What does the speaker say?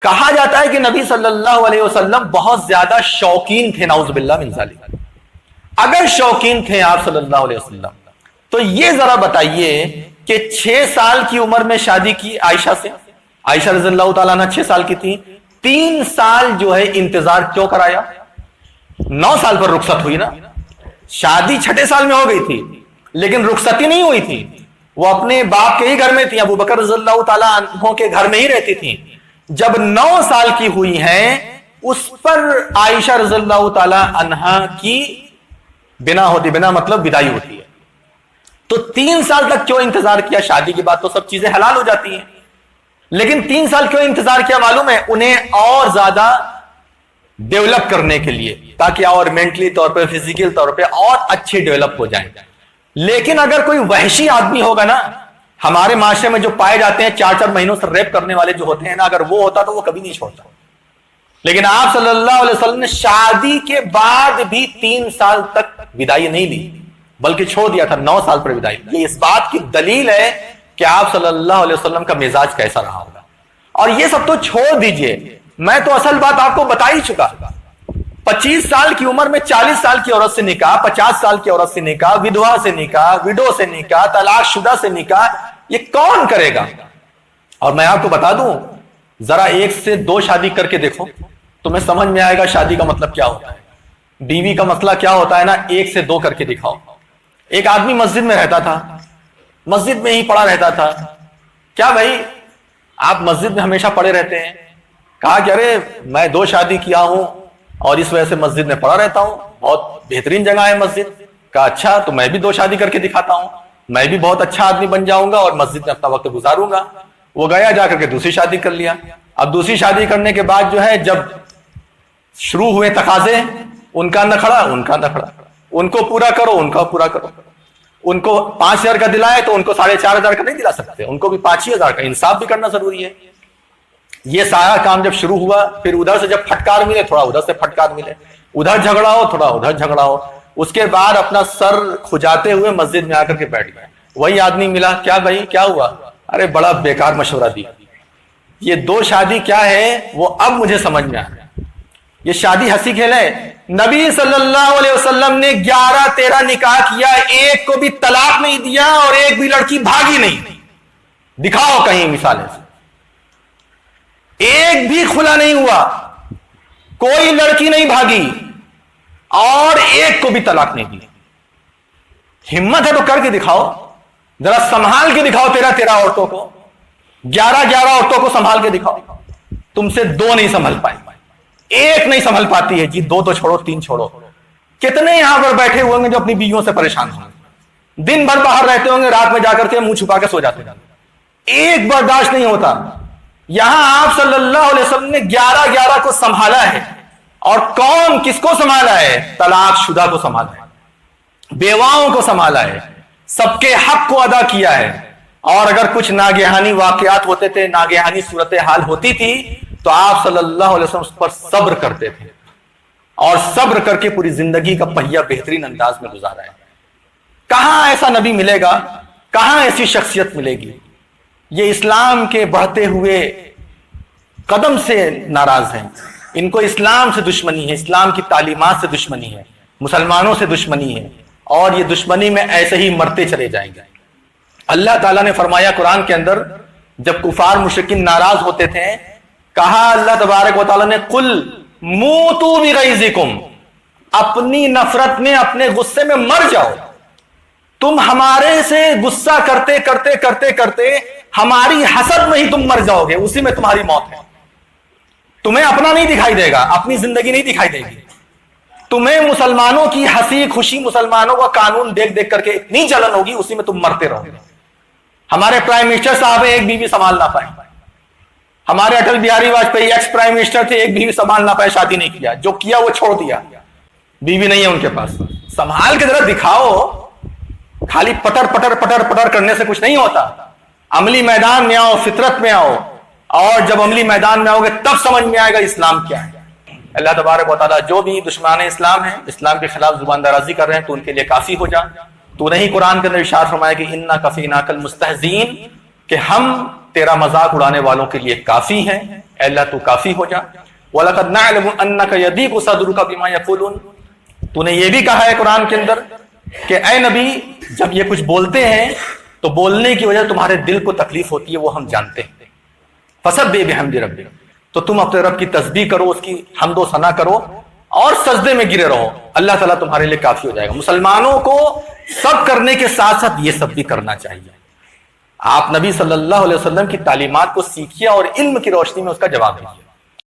کہا جاتا ہے کہ نبی صلی اللہ علیہ وسلم بہت زیادہ شوقین تھے، نعوذ باللہ من ذالک۔ اگر شوقین تھے آپ صلی اللہ علیہ وسلم تو یہ ذرا بتائیے کہ 6 سال کی عمر میں شادی کی عائشہ سے، عائشہ رضی اللہ تعالیٰ عنہ 6 سال کی تھی، 3 سال جو ہے انتظار کیوں کرایا؟ 9 سال پر رخصت ہوئی نا، شادی 6 سال میں ہو گئی تھی لیکن رخصتی نہیں ہوئی تھی، وہ اپنے باپ کے ہی گھر میں تھی، ابو بکر رضی اللہ تعالیٰ عنہ کے گھر میں ہی رہتی تھی۔ جب 9 سال کی ہوئی ہیں اس پر عائشہ رضی اللہ تعالیٰ عنہ کی بنا ہوتی، بنا مطلب بدائی ہوتی ہے، تو 3 سال تک کیوں انتظار کیا؟ شادی کے بعد تو سب چیزیں حلال ہو جاتی ہیں، لیکن 3 سال کیوں انتظار کیا معلوم ہے؟ انہیں اور زیادہ ڈیولپ کرنے کے لیے، تاکہ اور مینٹلی طور پہ، فزیکل طور پہ اور اچھے ڈیولپ ہو جائیں۔ لیکن اگر کوئی وحشی آدمی ہوگا نا، ہمارے معاشرے میں جو پائے جاتے ہیں 4 مہینوں سے ریپ کرنے والے جو ہوتے ہیں نا، اگر وہ ہوتا تو وہ کبھی نہیں چھوڑتا، لیکن آپ صلی اللہ علیہ وسلم نے شادی کے بعد بھی 3 سال تک بدائی نہیں لی بلکہ چھوڑ دیا تھا، 9 سال پر بدائی۔ یہ اس بات کی دلیل ہے کہ آپ صلی اللہ علیہ وسلم کا مزاج کیسا رہا ہوگا۔ اور یہ سب تو چھوڑ دیجئے، میں تو اصل بات آپ کو بتا ہی چکا۔ 25 سال کی عمر میں 40 سال کی عورت سے نکاح، 50 سال کی عورت سے نکاح، ودھوا سے نکاح، وڈو سے نکاح، طلاق شدہ سے نکاح، یہ کون کرے گا؟ اور میں آپ کو بتا دوں، ذرا 1 سے 2 شادی کر کے دیکھو، تمہیں سمجھ میں آئے گا شادی کا مطلب کیا ہوتا ہے، بیوی کا مسئلہ کیا ہوتا ہے نا۔ 1 سے 2 کر کے دکھاؤ۔ ایک آدمی مسجد میں رہتا تھا، مسجد میں ہی پڑا رہتا تھا۔ کیا بھائی آپ مسجد میں ہمیشہ پڑے رہتے ہیں؟ کہا کہ ارے میں 2 شادی کیا ہوں اور اس وجہ سے مسجد میں پڑا رہتا ہوں، بہت بہترین جگہ ہے مسجد۔ کہا اچھا تو میں بھی 2 شادی کر کے دکھاتا ہوں، میں بھی بہت اچھا آدمی بن جاؤں گا اور مسجد میں اپنا وقت گزاروں گا۔ وہ گیا، جا کر کے دوسری شادی کر لیا۔ اب دوسری شادی کرنے کے بعد جو ہے جب شروع ہوئے تقاضے، ان کا نخڑا ان کا نخڑا، ان کو پورا کرو ان کا پورا کرو، ان کو 5,000 کا دلائے تو ان کو 4,500 کا نہیں دلا سکتے، ان کو بھی 5,000 کا۔ انصاف بھی کرنا ضروری ہے۔ یہ سارا کام جب شروع ہوا، پھر ادھر سے جب پھٹکار ملے، تھوڑا ادھر سے پھٹکار ملے، ادھر جھگڑا ہو تھوڑا ادھر جھگڑا ہو، اس کے بعد اپنا سر کھجاتے ہوئے مسجد میں آ کر کے بیٹھ گئے۔ وہی آدمی ملا، کیا بھائی کیا ہوا؟ ارے بڑا بیکار مشورہ دیا، یہ 2 شادی کیا ہے وہ اب مجھے سمجھ میں آیا۔ یہ شادی ہنسی کھیل ہے؟ نبی صلی اللہ علیہ وسلم نے 11-13 نکاح کیا، ایک کو بھی طلاق نہیں دیا اور ایک بھی لڑکی بھاگی نہیں۔ دکھاؤ کہیں مثالیں سے، ایک بھی کھلا نہیں ہوا، کوئی لڑکی نہیں بھاگی اور ایک کو بھی طلاق نہیں دی۔ ہمت ہے تو کر کے دکھاؤ، ذرا سنبھال کے دکھاؤ 13 عورتوں کو، 11 عورتوں کو سنبھال کے دکھاؤ۔ تم سے 2 نہیں سنبھل پائیں، ایک نہیں سنبھل پاتی ہے جی، 2 تو چھوڑو 3 چھوڑو۔ کتنے یہاں پر بیٹھے ہوئے ہیں جو اپنی بیویوں سے پریشان ہیں، دن بھر باہر رہتے ہوں گے، رات میں جا کر کے منہ چھپا کے سو جاتے ہیں، ایک برداشت نہیں ہوتا۔ یہاں آپ صلی اللہ علیہ وسلم نے 11 کو سنبھالا ہے، اور کون کس کو سنبھالا ہے؟ طلاق شدہ کو سنبھالا ہے، بیواؤں کو سنبھالا ہے، سب کے حق کو ادا کیا ہے۔ اور اگر کچھ ناگہانی واقعات ہوتے تھے، ناگہانی صورتحال ہوتی تھی تو آپ صلی اللہ علیہ وسلم اس پر صبر کرتے تھے، اور صبر کر کے پوری زندگی کا پہیہ بہترین انداز میں گزارا ہے۔ کہاں ایسا نبی ملے گا، کہاں ایسی شخصیت ملے گی؟ یہ اسلام کے بڑھتے ہوئے قدم سے ناراض ہیں، ان کو اسلام سے دشمنی ہے، اسلام کی تعلیمات سے دشمنی ہے، مسلمانوں سے دشمنی ہے، اور یہ دشمنی میں ایسے ہی مرتے چلے جائیں گے۔ اللہ تعالیٰ نے فرمایا قرآن کے اندر، جب کفار مشرکین ناراض ہوتے تھے، کہا اللہ تبارک و تعالیٰ نے قل موتوا بغیظکم، اپنی نفرت میں اپنے غصے میں مر جاؤ۔ تم ہمارے سے غصہ کرتے کرتے کرتے کرتے ہماری حسد میں ہی تم مر جاؤ گے، اسی میں تمہاری موت ہے۔ تمہیں اپنا نہیں دکھائی دے گا، اپنی زندگی نہیں دکھائی دے گی، تمہیں مسلمانوں کی ہنسی خوشی، مسلمانوں کا قانون دیکھ دیکھ کر کے اتنی جلن ہوگی، اسی میں تم مرتے رہو گے۔ ہمارے پرائم منسٹر صاحب ایک بیوی سنبھال نہ پائے، ہمارے Atal Bihari Vajpayee ex prime minister تھے، ایک بیوی سنبھال نہ پائے، شادی نہیں کیا، جو کیا وہ چھوڑ دیا، بیوی نہیں ہے ان کے پاس۔ سنبھال کے ذرا دکھاؤ، خالی پٹر پٹر پٹر پٹر کرنے سے کچھ نہیں ہوتا۔ عملی میدان میں آؤ، فطرت میں آؤ، اور جب عملی میدان میں آؤ گے تب سمجھ میں آئے گا اسلام کیا ہے۔ اللہ تبارک و تعالیٰ جو بھی دشمن اسلام ہیں، اسلام کے خلاف زبان درازی کر رہے ہیں، تو ان کے لیے کافی ہو جا۔ تو نہیں قرآن کے اندر ارشاد فرمایا کہ انا کفیناک المستہزئین، کہ ہم تیرا مذاق اڑانے والوں کے لیے کافی ہیں۔ اے اللہ تو کافی ہو جا۔ وَلَقَدْ نَعْلَمُ أَنَّكَ يَضِيقُ صَدْرُكَ بِمَا يَقُولُونَ، تو نے یہ بھی کہا ہے قرآن کے اندر کہ اے نبی جب یہ کچھ بولتے ہیں تو بولنے کی وجہ تمہارے دل کو تکلیف ہوتی ہے، وہ ہم جانتے ہیں۔ فَسَبِّحْ بِحَمْدِ رَبِّكَ، تو تم اپنے رب کی تسبیح کرو، اس کی حمد و ثنا کرو اور سجدے میں گرے رہو، اللہ تعالیٰ تمہارے لیے کافی ہو جائے گا۔ مسلمانوں کو سب کرنے کے ساتھ ساتھ یہ سب بھی کرنا چاہیے۔ آپ نبی صلی اللہ علیہ وسلم کی تعلیمات کو سیکھیے اور علم کی روشنی میں اس کا جواب دیجیے۔